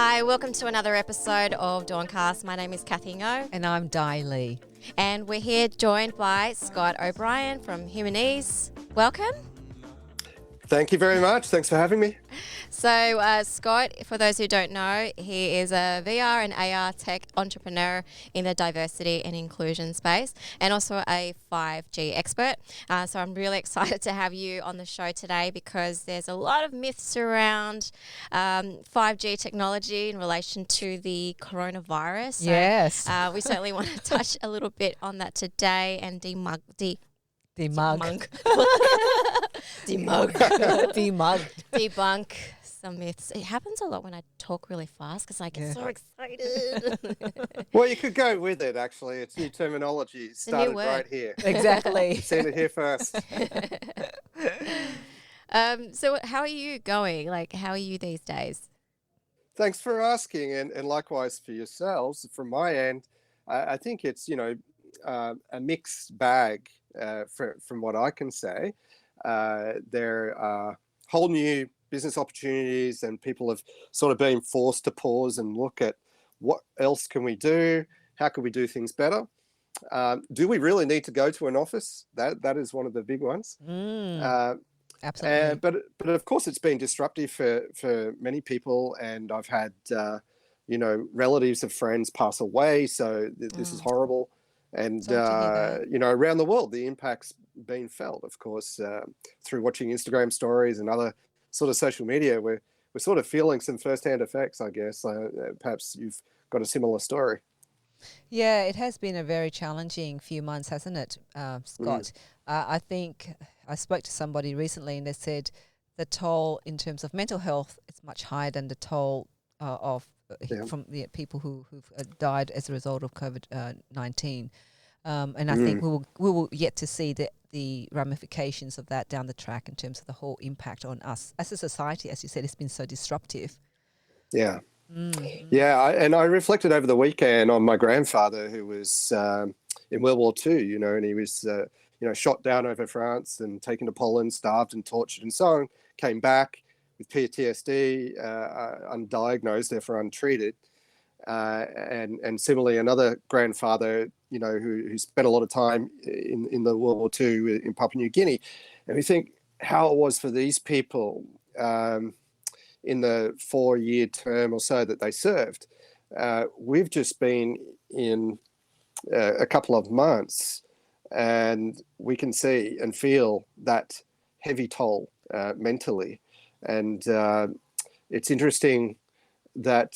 Hi, welcome to another episode of DAWNCast. My name is Cathy Ngo. And I'm Di Lee. And we're here joined by Scott O'Brien from Humense. Welcome. Thank you very much. Thanks for having me. So Scott, for those who don't know, he is a VR and AR tech entrepreneur in the diversity and inclusion space and also a 5G expert. So I'm really excited to have you on the show today because there's a lot of myths around 5G technology in relation to the coronavirus. So, yes. We certainly want to touch a little bit on that today and demug. Debunk some myths. It happens a lot when I talk really fast because I get so excited. Well, you could go with it, actually. It's new terminology. It started right here. Exactly. You've seen it here first. So how are you going? Like, how are you these days? Thanks for asking. And likewise for yourselves. From my end, I think it's, a mixed bag from what I can say. There are whole new business opportunities and people have sort of been forced to pause and look at what else can we do? How can we do things better? Do we really need to go to an office? That is one of the big ones. Absolutely. But of course it's been disruptive for many people, and I've had relatives of friends pass away, so this is horrible. And around the world the impact's been felt, of course, through watching Instagram stories and other sort of social media. We're sort of feeling some first-hand effects, I guess. Perhaps you've got a similar story. Yeah, it has been a very challenging few months, hasn't it, Scott? I think I spoke to somebody recently and they said the toll in terms of mental health is much higher than the toll from the people who've died as a result of COVID-19. And I think we will yet to see the ramifications of that down the track in terms of the whole impact on us as a society. As you said, it's been so disruptive. Yeah. And I reflected over the weekend on my grandfather, who was in World War II, and he was, shot down over France and taken to Poland, starved and tortured and so on, came back with PTSD, undiagnosed, therefore untreated. And similarly, another grandfather, who spent a lot of time in the World War II in Papua New Guinea. And we think how it was for these people in the 4-year term or so that they served. We've just been in a couple of months, and we can see and feel that heavy toll mentally. And it's interesting that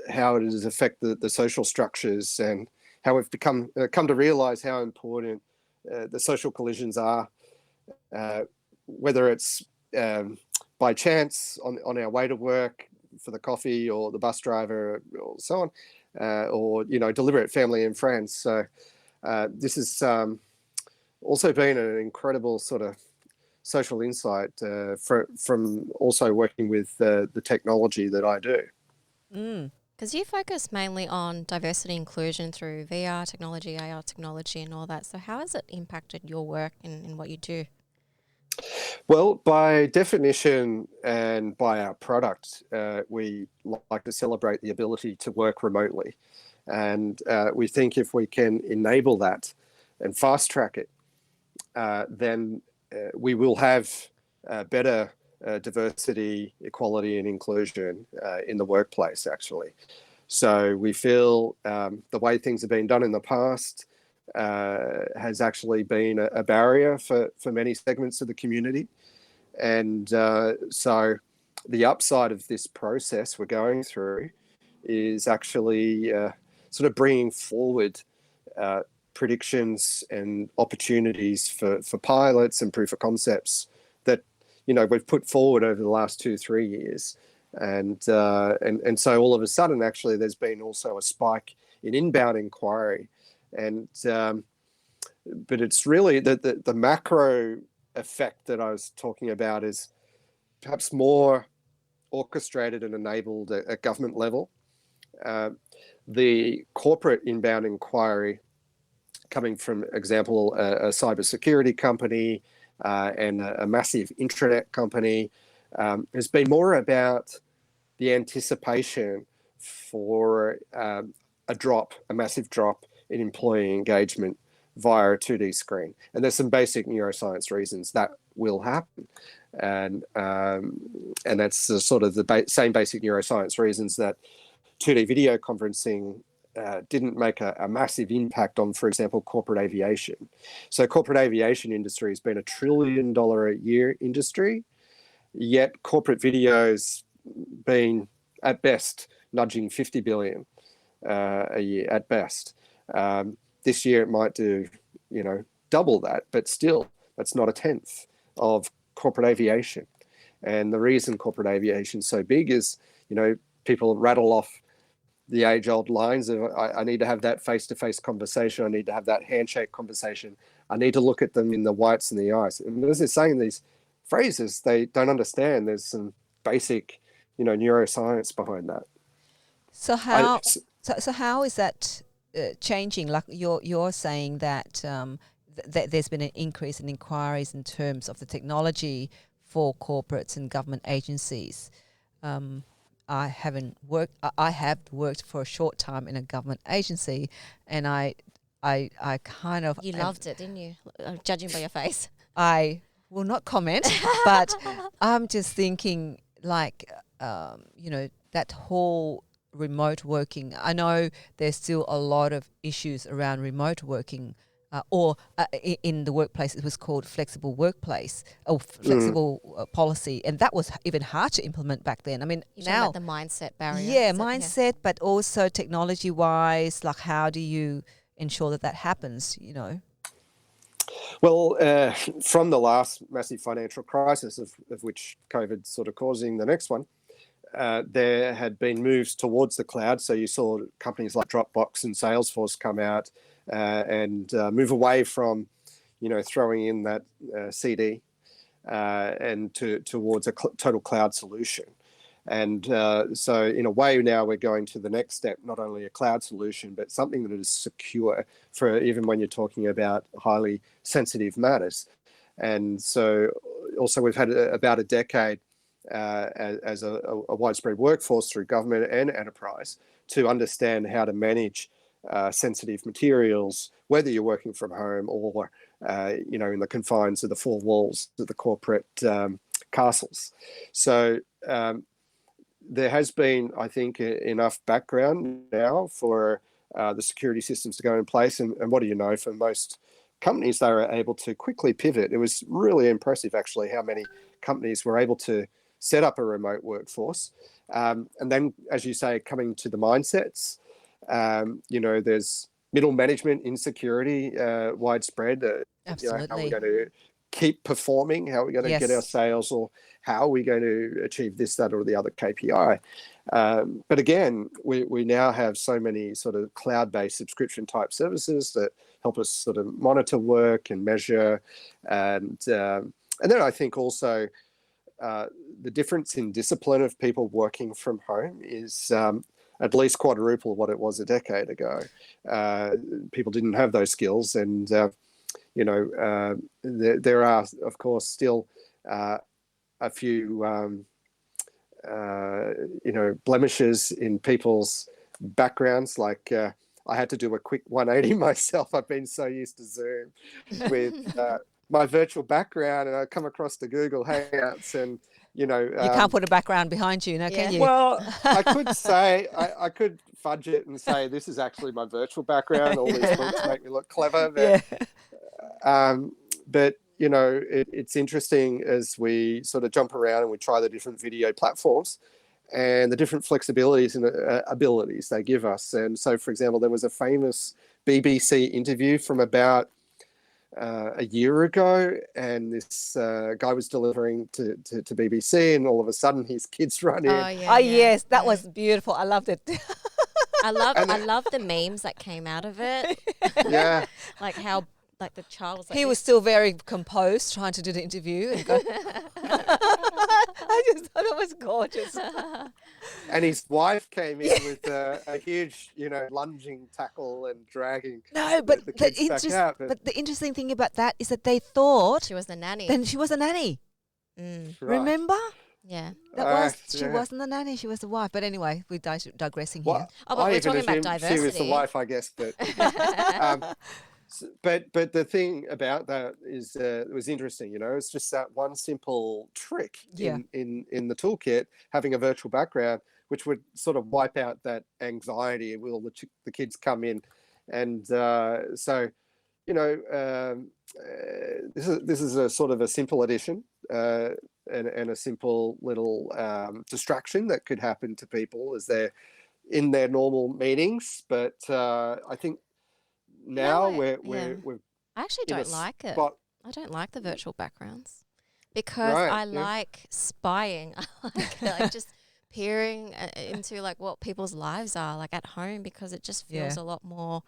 how it has affected the social structures and how we've come to realize how important the social collisions are, whether it's by chance on our way to work for the coffee or the bus driver or so on, or deliberate family and friends. So this has also been an incredible sort of social insight from also working with the technology that I do. Because you focus mainly on diversity inclusion through VR technology, AR technology and all that. So how has it impacted your work and what you do? Well, by definition and by our product, we like to celebrate the ability to work remotely. And we think if we can enable that and fast track it, then we will have better diversity, equality and inclusion in the workplace, actually. So we feel the way things have been done in the past has actually been a barrier for many segments of the community. And so the upside of this process we're going through is actually sort of bringing forward predictions and opportunities for pilots and proof of concepts that we've put forward over the last 2-3 years. And so all of a sudden, actually, there's been also a spike in inbound inquiry. And but it's really the macro effect that I was talking about is perhaps more orchestrated and enabled at government level. The corporate inbound inquiry coming from, example, a cybersecurity company, and a massive intranet company, has been more about the anticipation for a massive drop in employee engagement via a 2D screen. And there's some basic neuroscience reasons that will happen. And that's the sort of the same basic neuroscience reasons that 2D video conferencing didn't make a massive impact on, for example, corporate aviation. So corporate aviation industry has been $1 trillion a year industry, yet corporate video's been at best nudging 50 billion a year at best. This year it might do, double that, but still that's not a tenth of corporate aviation. And the reason corporate aviation is so big is, people rattle off the age-old lines of I need to have that face-to-face conversation. I need to have that handshake conversation. I need to look at them in the whites and the eyes. And as they're saying these phrases, they don't understand. There's some basic, neuroscience behind that. So how is that changing? Like you're saying that that there's been an increase in inquiries in terms of the technology for corporates and government agencies. I have worked for a short time in a government agency, and I kind of... You loved it, didn't you? Judging by your face. I will not comment, but I'm just thinking that whole remote working. I know there's still a lot of issues around remote working, in the workplace it was called flexible workplace or flexible policy, and that was even hard to implement back then. I mean, now the mindset barrier. Yeah, mindset, but also technology wise, like how do you ensure that happens, Well, from the last massive financial crisis of which COVID's sort of causing the next one, there had been moves towards the cloud. So you saw companies like Dropbox and Salesforce come out and move away from, throwing in that CD and towards a total cloud solution. And so in a way now we're going to the next step, not only a cloud solution, but something that is secure for even when you're talking about highly sensitive matters. And so also we've had about a decade as a widespread workforce through government and enterprise to understand how to manage sensitive materials, whether you're working from home or, in the confines of the four walls of the corporate castles. So there has been, I think, enough background now for the security systems to go in place. And what do you know, for most companies, they were able to quickly pivot. It was really impressive, actually, how many companies were able to set up a remote workforce. And then, as you say, coming to the mindsets, there's middle management insecurity widespread. Absolutely. How are we going to keep performing? How are we going to get our sales, or how are we going to achieve this, that, or the other KPI? But again, we now have so many sort of cloud-based subscription type services that help us sort of monitor work and measure. And then I think also the difference in discipline of people working from home is at least quadruple what it was a decade ago. People didn't have those skills, and there are, of course, still a few blemishes in people's backgrounds. Like I had to do a quick 180 myself. I've been so used to Zoom with my virtual background, and I come across the Google Hangouts, and you can't put a background behind you, can you? Well, I could say I could fudge it and say this is actually my virtual background. All these links make me look clever, but it's interesting as we sort of jump around and we try the different video platforms and the different flexibilities and abilities they give us. And so, for example, there was a famous BBC interview from about a year ago, and this guy was delivering to BBC, and all of a sudden his kids run in. Yes, that was beautiful. I loved it. I love the memes that came out of it. Yeah. Like how the child was like... He was still very composed trying to do the interview. And go I just thought it was gorgeous. And his wife came in with a huge, lunging tackle and dragging the kids back out. But the interesting thing about that is that they thought... She was the nanny. Then she was a nanny. Mm. Right. Remember? Yeah. She wasn't the nanny, she was the wife. But anyway, we're digressing here. Well, Oh, but I we're even talking about assumed she was the diversity. wife, I guess. But but the thing about that is it was interesting. It's just that one simple trick in the toolkit, having a virtual background, which would sort of wipe out that anxiety. Will the kids come in, and so this is a sort of a simple addition. And a simple little distraction that could happen to people as they're in their normal meetings. But I think now we're I actually in a don't like it. spot. I don't like the virtual backgrounds because Right, I like spying. I like just peering into like what people's lives are like at home, because it just feels a lot more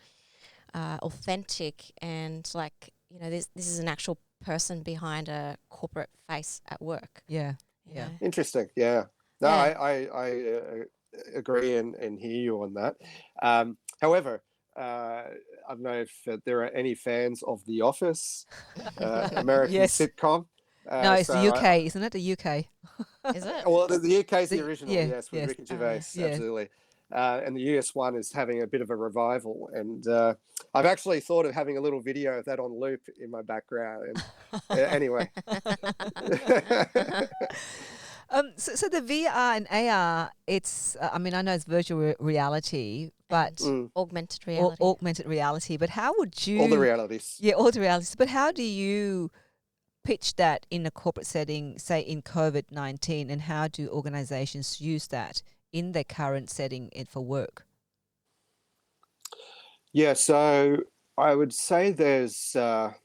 authentic, and like, this is an actual person behind a corporate face at work. Yeah. Interesting. Yeah. No, Yeah. I agree and hear you on that. However, I don't know if there are any fans of The Office, American sitcom. No, it's the UK, isn't it? The UK. Is it? Well, the UK is the original, yes, with yes. Ricky Gervais, Yeah. absolutely. And the US one is having a bit of a revival. And I've actually thought of having a little video of that on loop in my background. And anyway. So the VR and AR, it's, I know it's virtual reality, but augmented reality. Augmented reality. But how would you... All the realities. Yeah, all the realities. But how do you pitch that in a corporate setting, say in COVID-19, and how do organizations use that in their current setting for work? Yeah, so I would say there's a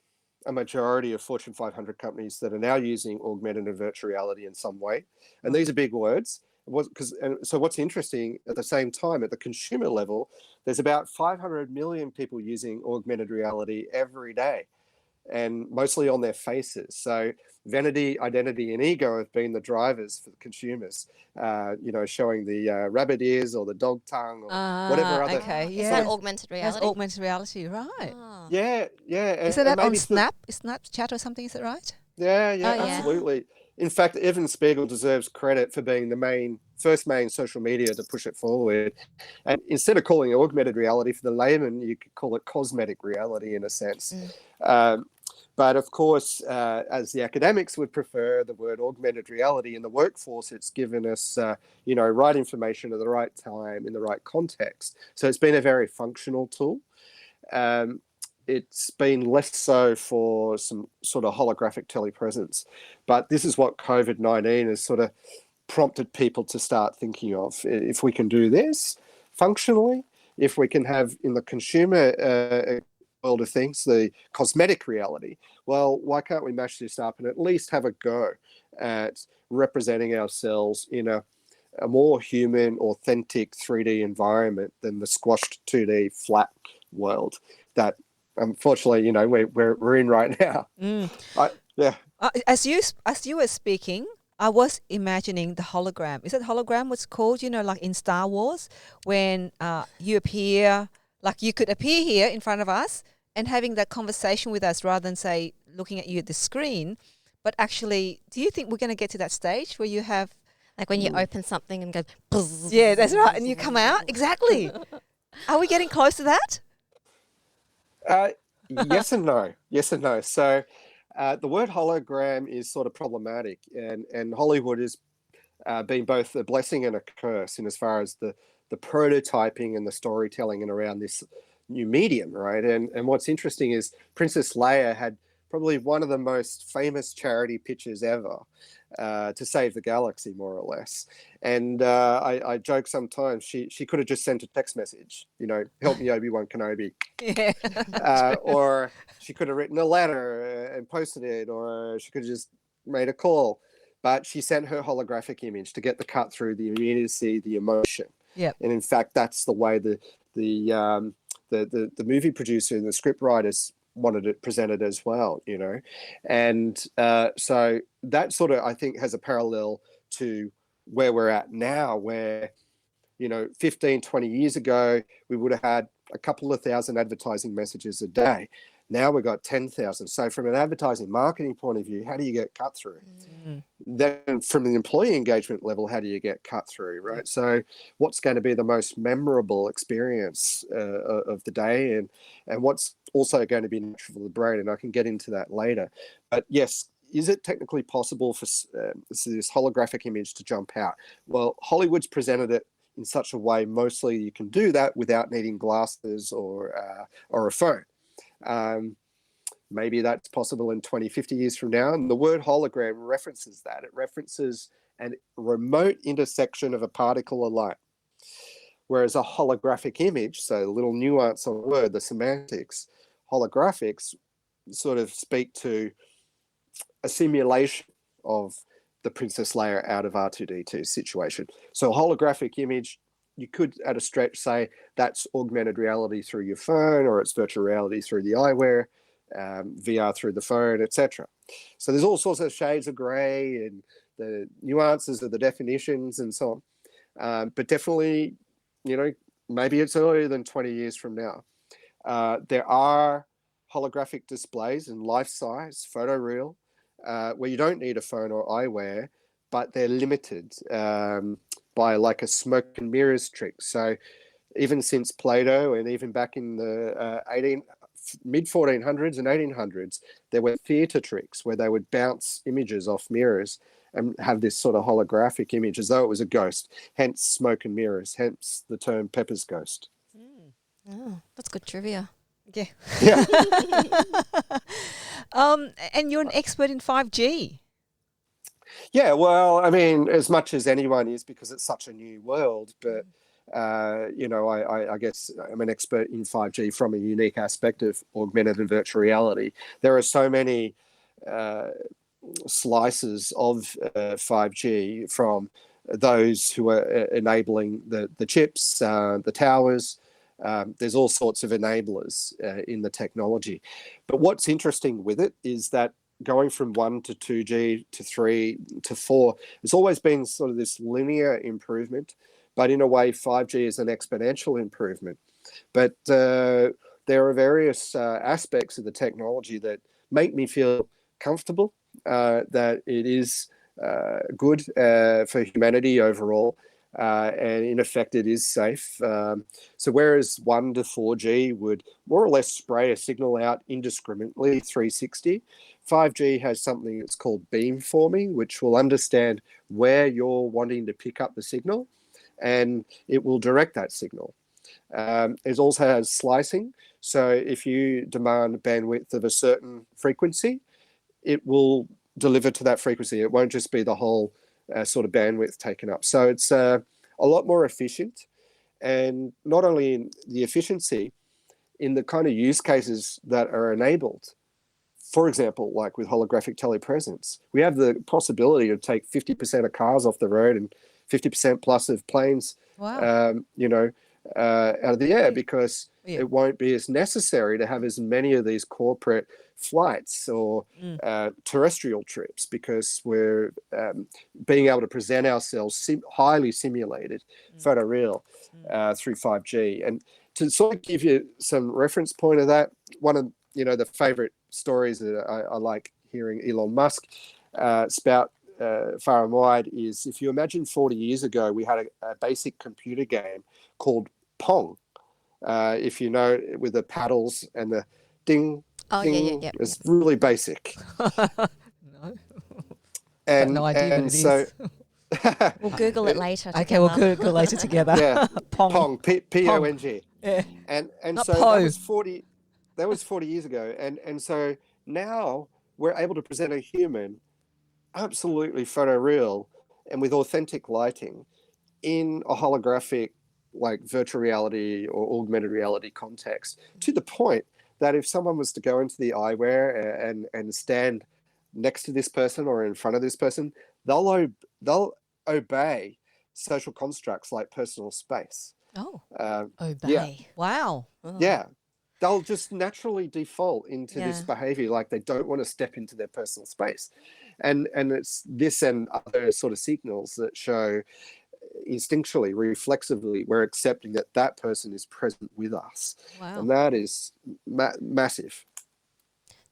majority of Fortune 500 companies that are now using augmented and virtual reality in some way. And these are big words. So what's interesting, at the same time, at the consumer level, there's about 500 million people using augmented reality every day, and mostly on their faces. So vanity, identity, and ego have been the drivers for the consumers, showing the rabbit ears or the dog tongue or whatever other. Okay, Is that augmented reality? That's augmented reality, right. Oh. Yeah. Is that on Snapchat or something, is it right? Yeah, absolutely. In fact, Evan Spiegel deserves credit for being the first main social media to push it forward. And instead of calling it augmented reality, for the layman, you could call it cosmetic reality in a sense. But of course, as the academics would prefer the word augmented reality in the workforce, it's given us, right information at the right time in the right context. So it's been a very functional tool. It's been less so for some sort of holographic telepresence. But this is what COVID-19 has sort of prompted people to start thinking of. If we can do this functionally, if we can have in the consumer world of things, the cosmetic reality, well, why can't we mash this up and at least have a go at representing ourselves in a more human, authentic 3D environment than the squashed 2D flat world that unfortunately, we're in right now. As you were speaking, I was imagining the hologram. Is it hologram what's called, like in Star Wars, when you appear, like you could appear here in front of us and having that conversation with us rather than, say, looking at you at the screen. But actually, do you think we're going to get to that stage where you have... Like when you open something and go... Buzz. Yeah, that's right. And you come out. Exactly. Are we getting close to that? Yes and no. Yes and no. So the word hologram is sort of problematic, and Hollywood has been both a blessing and a curse in as far as the prototyping and the storytelling and around this new medium, right? And what's interesting is Princess Leia had probably one of the most famous charity pitches ever to save the galaxy, more or less. And I joke sometimes she could have just sent a text message, help me, Obi-Wan Kenobi. Yeah. Or she could have written a letter and posted it, or she could have just made a call. But she sent her holographic image to get the cut through the immediacy, the emotion. Yeah. And in fact, that's the way the movie producer and the script writers wanted it presented as well, and so that sort of, I think, has a parallel to where we're at now, where 15, 20 years ago we would have had a couple of thousand advertising messages a day. Now we've got 10,000. So from an advertising marketing point of view, how do you get cut through? Then from an employee engagement level, how do you get cut through, right? So what's going to be the most memorable experience of the day, and what's also going to be natural for the brain? And I can get into that later. But yes, is it technically possible for this holographic image to jump out? Well, Hollywood's presented it in such a way, mostly you can do that without needing glasses or a phone. Maybe that's possible in 20, 50 years from now. And the word hologram references that. It references a remote intersection of a particle of light. Whereas a holographic image, so a little nuance on the word, the semantics, holographics sort of speak to a simulation of the Princess Leia out of R2-D2 situation. So a holographic image, you could at a stretch say that's augmented reality through your phone, or it's virtual reality through the eyewear, VR through the phone, etc. So there's all sorts of shades of grey and the nuances of the definitions and so on. But definitely, maybe it's earlier than 20 years from now. There are holographic displays in life-size, photoreal, where you don't need a phone or eyewear, but they're limited by like a smoke and mirrors trick. So even since Plato, and even back in the mid-1400s and 1800s, there were theatre tricks where they would bounce images off mirrors and have this sort of holographic image as though it was a ghost, hence smoke and mirrors, hence the term Pepper's ghost. Oh, that's good trivia. Yeah. Yeah. And you're an expert in 5G. Yeah, well, I mean, as much as anyone is, because it's such a new world, but I guess I'm an expert in 5G from a unique aspect of augmented and virtual reality. There are so many slices of 5G, from those who are enabling the chips, the towers. There's all sorts of enablers in the technology. But what's interesting with it is that going from 1 to 2G to 3 to 4, it's always been sort of this linear improvement, but in a way 5G is an exponential improvement. But there are various aspects of the technology that make me feel comfortable that it is good for humanity overall. And in effect, it is safe. So whereas 1 to 4G would more or less spray a signal out indiscriminately 360, 5G has something that's called beamforming, which will understand where you're wanting to pick up the signal, and it will direct that signal. It also has slicing. So if you demand bandwidth of a certain frequency, it will deliver to that frequency. It won't just be the whole sort of bandwidth taken up. So it's a lot more efficient, and not only in the efficiency, in the kind of use cases that are enabled. For example, like with holographic telepresence, we have the possibility to take 50% of cars off the road and 50% plus of planes, out of the air, because it won't be as necessary to have as many of these corporate flights or terrestrial trips, because we're being able to present ourselves highly simulated, photoreal, through 5G. And to sort of give you some reference point of that, one of the favorite stories that I like hearing Elon Musk spout far and wide is, if you imagine 40 years ago, we had a basic computer game called Pong. If you know, with the paddles and the ding, ding, Yeah. it's really basic. No. And no idea what it so, is. We'll Google it later. Okay, we'll Google later together. Yeah, Pong. P-O-N-G. Yeah. And Not so Po. that was 40 years ago. And so now we're able to present a human absolutely photoreal and with authentic lighting in a holographic, like virtual reality or augmented reality context, to the point that if someone was to go into the eyewear and stand next to this person or in front of this person, they'll obey social constructs like personal space. Oh, obey. Yeah. Wow. Oh. Yeah. They'll just naturally default into this behavior, like they don't want to step into their personal space. And it's this and other sort of signals that show instinctually, reflexively, we're accepting that person is present with us. Wow. And that is massive.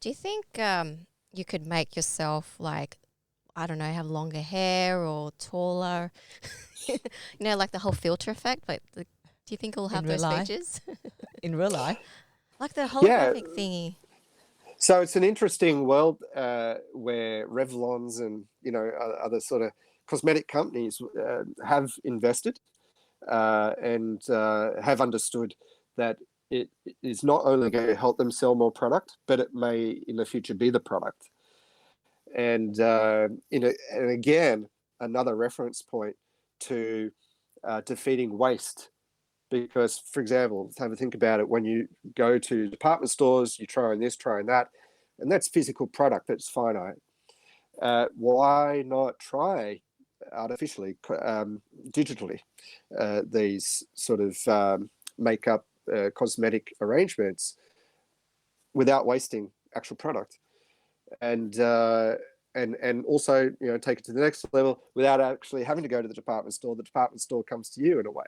Do you think you could make yourself like, I don't know, have longer hair or taller? You know, like the whole filter effect. Like, do you think it'll have In real those life? features? In real life? Like the Yeah. holographic thingy. So it's an interesting world where Revlons and other sort of cosmetic companies have invested and have understood that it is not only going to help them sell more product, but it may in the future be the product. And and again, another reference point to defeating waste. Because, for example, have a think about it. When you go to department stores, you try on this, try on that, and that's physical product that's finite. Why not try artificially, digitally, these sort of makeup, cosmetic arrangements without wasting actual product, and also take it to the next level without actually having to go to the department store. The department store comes to you in a way.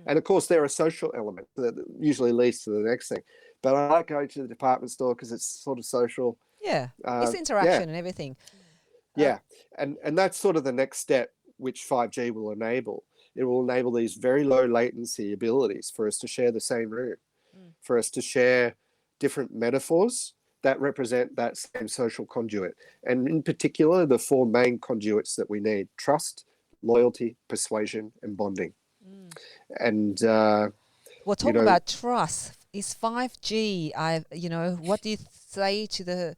And of course, there are social elements that usually leads to the next thing. But I like going to the department store because it's sort of social. Yeah, it's interaction and everything. Yeah, and that's sort of the next step, which 5G will enable. It will enable these very low latency abilities for us to share the same room, for us to share different metaphors that represent that same social conduit. And in particular, the four main conduits that we need: trust, loyalty, persuasion, and bonding. And well, talking about trust, is 5G. What do you say to the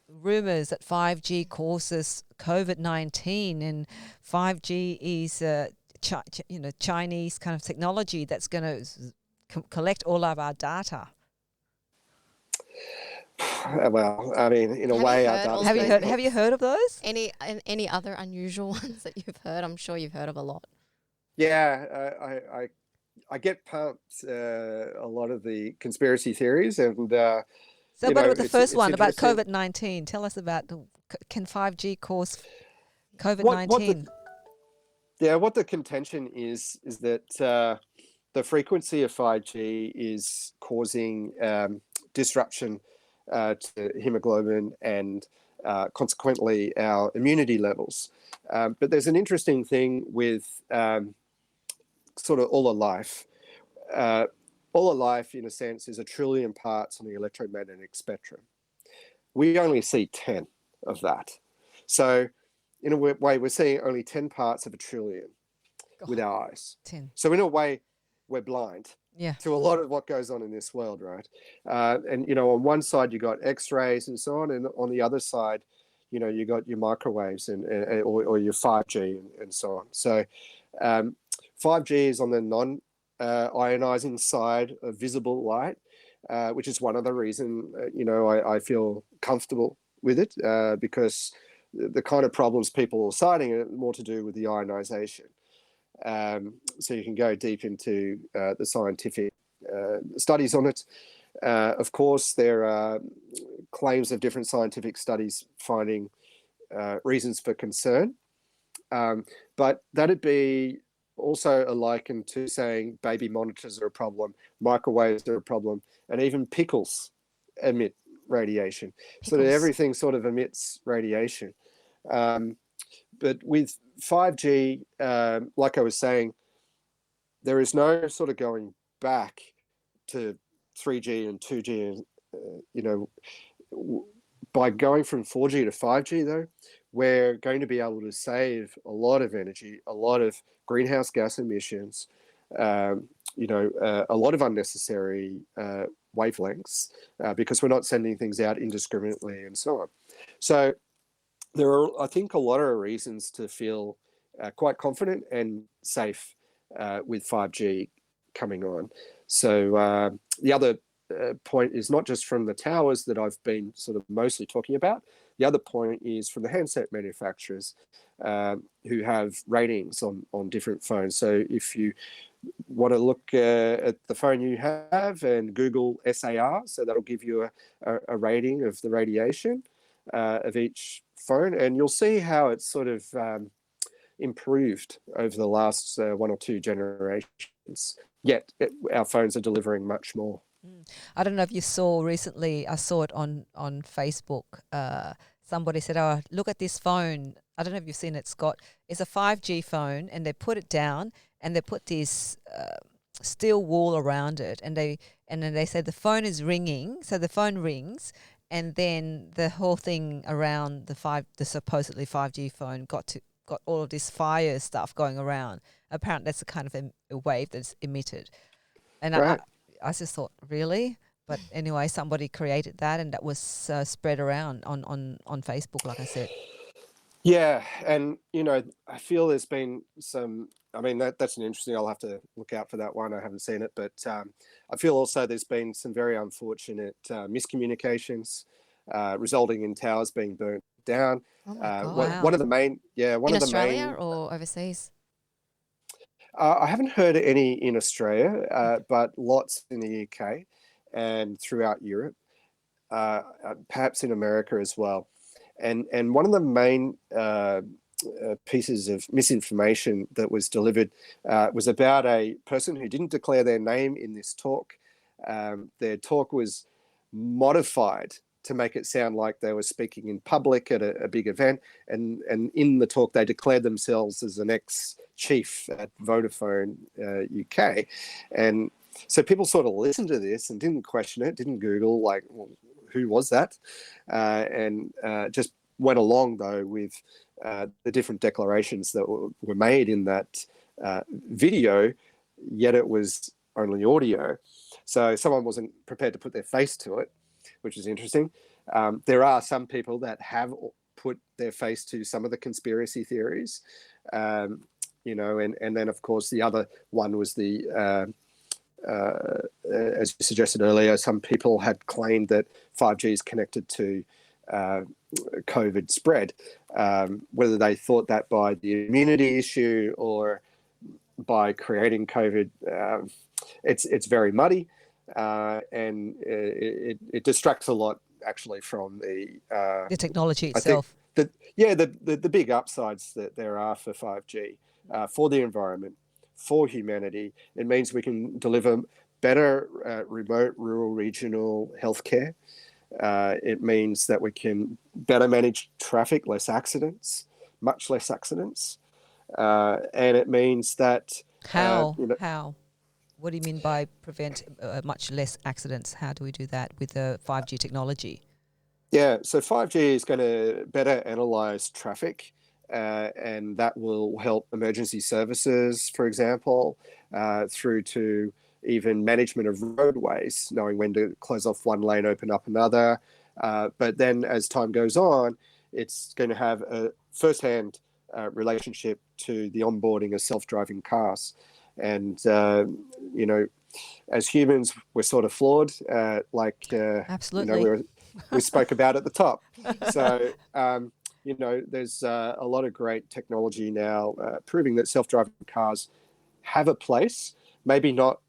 rumors that 5G causes COVID-19 and 5G is Chinese kind of technology that's going to collect all of our data? Well, I mean, in a way, our data. Have you heard of those? Any other unusual ones that you've heard? I'm sure you've heard of a lot. Yeah, I get pumped a lot of the conspiracy theories, and so what about the first one about COVID-19? Tell us about can 5G cause COVID-19? What the contention is that the frequency of 5G is causing disruption to hemoglobin and consequently our immunity levels. But there's an interesting thing with sort of all of life. All of life, in a sense, is 1 trillion parts on the electromagnetic spectrum. We only see 10 of that. So in a way, we're seeing only 10 parts of 1 trillion with our eyes. 10. So in a way, we're blind to a lot of what goes on in this world, right? And, on one side, you got X-rays and so on. And on the other side, you got your microwaves or your 5G and so on. So 5G is on the non-ionizing side of visible light, which is one of the reasons, I feel comfortable with it because the kind of problems people are citing are more to do with the ionization. So you can go deep into the scientific studies on it. Of course, there are claims of different scientific studies finding reasons for concern. But that'd be also a liken to saying baby monitors are a problem, microwaves are a problem, and even pickles emit radiation. So that everything sort of emits radiation. But with 5G, like I was saying, there is no sort of going back to 3G and 2G. And, by going from 4G to 5G, though, we're going to be able to save a lot of energy, a lot of greenhouse gas emissions, a lot of unnecessary wavelengths because we're not sending things out indiscriminately and so on. So there are, I think, a lot of reasons to feel quite confident and safe with 5G coming on. So the other point is not just from the towers that I've been sort of mostly talking about. The other point is from the handset manufacturers who have ratings on different phones. So if you want to look at the phone you have and Google SAR, so that'll give you a rating of the radiation of each phone, and you'll see how it's sort of improved over the last 1 or 2 generations. Yet our phones are delivering much more. I don't know if you saw recently, I saw it on Facebook. Somebody said, oh, look at this phone. I don't know if you've seen it, Scott. It's a 5G phone, and they put it down and they put this steel wall around it, and then they said the phone is ringing. So the phone rings, and then the whole thing around the supposedly 5G phone got all of this fire stuff going around. Apparently that's a kind of a wave that's emitted. And Right. I just thought, really? But anyway, somebody created that, and that was spread around on Facebook, like I said. Yeah, and I feel there's been some. I mean, that's an interesting. I'll have to look out for that one. I haven't seen it, but I feel also there's been some very unfortunate miscommunications, resulting in towers being burnt down. Oh my God. Wow. One of the main, one In of the Australia main. or overseas? I haven't heard any in Australia, but lots in the UK and throughout Europe, perhaps in America as well. And one of the main pieces of misinformation that was delivered was about a person who didn't declare their name in this talk. Their talk was modified to make it sound like they were speaking in public at a big event. And in the talk, they declared themselves as an ex-chief at Vodafone UK. And so people sort of listened to this and didn't question it, didn't Google, like, well, who was that? And just went along, though, with the different declarations that were made in that video, yet it was only audio. So someone wasn't prepared to put their face to it, which is interesting. There are some people that have put their face to some of the conspiracy theories, and then, of course, the other one was the... as you suggested earlier, some people had claimed that 5G is connected to COVID spread. Whether they thought that by the immunity issue or by creating COVID, it's very muddy, and it distracts a lot actually from the technology itself. The big upsides that there are for 5G for the environment, for humanity. It means we can deliver better remote, rural, regional healthcare. It means that we can better manage traffic, less accidents, much less accidents. And it means that... How? What do you mean by prevent much less accidents? How do we do that with the 5G technology? Yeah, so 5G is going to better analyze traffic, and that will help emergency services, for example, through to even management of roadways, knowing when to close off one lane, open up another. But then as time goes on, it's going to have a first-hand relationship to the onboarding of self-driving cars. And, as humans, we're sort of flawed, Absolutely. We spoke about at the top. So, there's a lot of great technology now proving that self-driving cars have a place, maybe not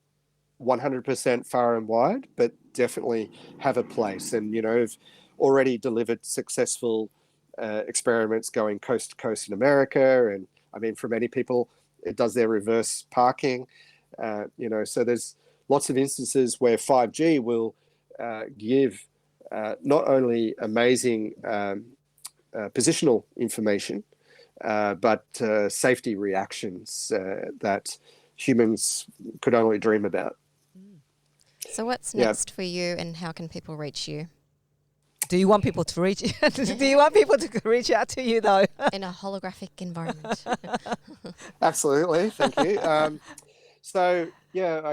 100% far and wide, but definitely have a place. And, have already delivered successful experiments going coast to coast in America. And I mean, for many people, it does their reverse parking. So there's lots of instances where 5G will give not only amazing positional information, but safety reactions that humans could only dream about. So what's next for you, and how can people reach you? Do you want people to reach? Do you want people to reach out to you though? In a holographic environment. Absolutely, thank you. I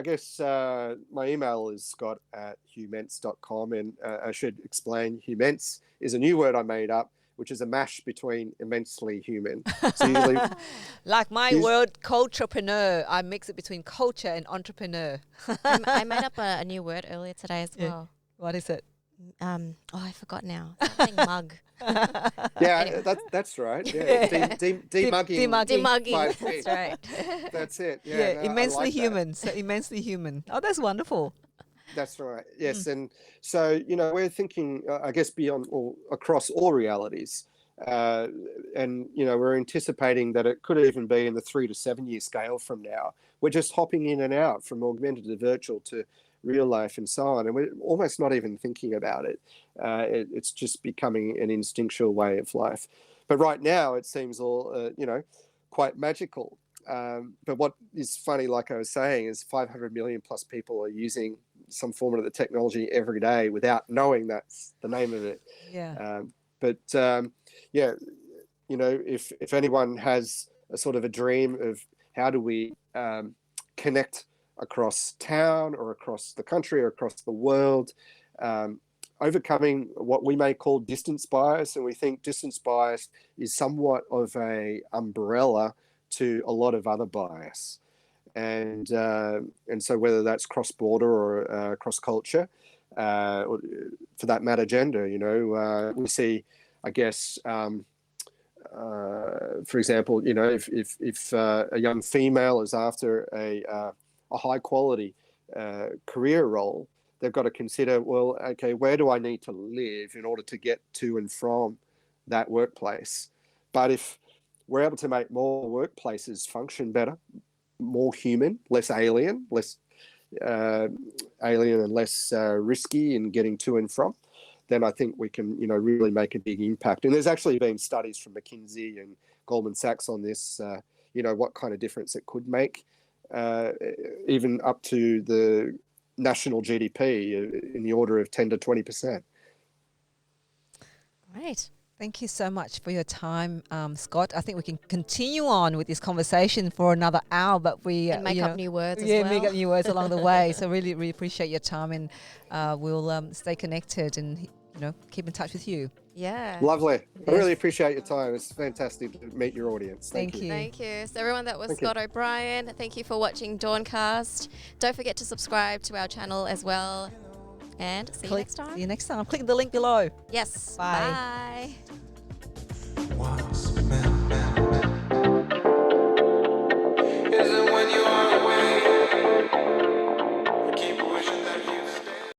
guess my email is scott@humense.com, and I should explain, Humense is a new word I made up, which is a mash between immensely human. So usually, like my word, culturepreneur, I mix it between culture and entrepreneur. I made up a new word earlier today as well. What is it? I forgot now. Something mug. Yeah, that's right. Yeah, demugging. Demugging. That's right. That's it. Yeah, no, immensely like human. So immensely human. Oh, that's wonderful. That's right. Yes, and so we're thinking, I guess, beyond or across all realities, and we're anticipating that it could even be in the 3 to 7 year scale from now. We're just hopping in and out from augmented to virtual to real life and so on, and we're almost not even thinking about it. It's just becoming an instinctual way of life. But right now it seems all, quite magical. But what is funny, like I was saying, is 500 million plus people are using some form of the technology every day without knowing that's the name of it. Yeah. If anyone has a sort of a dream of how do we connect across town or across the country or across the world, overcoming what we may call distance bias, and we think distance bias is somewhat of a umbrella to a lot of other bias, and so whether that's cross-border or cross-culture, or for that matter, gender, we see, I guess, for example, if a young female is after a high-quality career role, they've got to consider, well, okay, where do I need to live in order to get to and from that workplace? But if we're able to make more workplaces function better, more human, less alien, and less risky in getting to and from, then I think we can, really make a big impact. And there's actually been studies from McKinsey and Goldman Sachs on this, what kind of difference it could make, even up to the national GDP in the order of 10 to 20%. Right. Thank you so much for your time, Scott. I think we can continue on with this conversation for another hour, but we make up new words as well. make up new words along the way. So really appreciate your time, and we'll stay connected and keep in touch with you. Yeah. Lovely. Yes. I really appreciate your time. It's fantastic to meet your audience. Thank you. Thank you. So everyone, that was Scott O'Brien. Thank you for watching DAWNCast. Don't forget to subscribe to our channel as well. And see you next time. See you next time. Click the link below. Yes. Bye. Bye.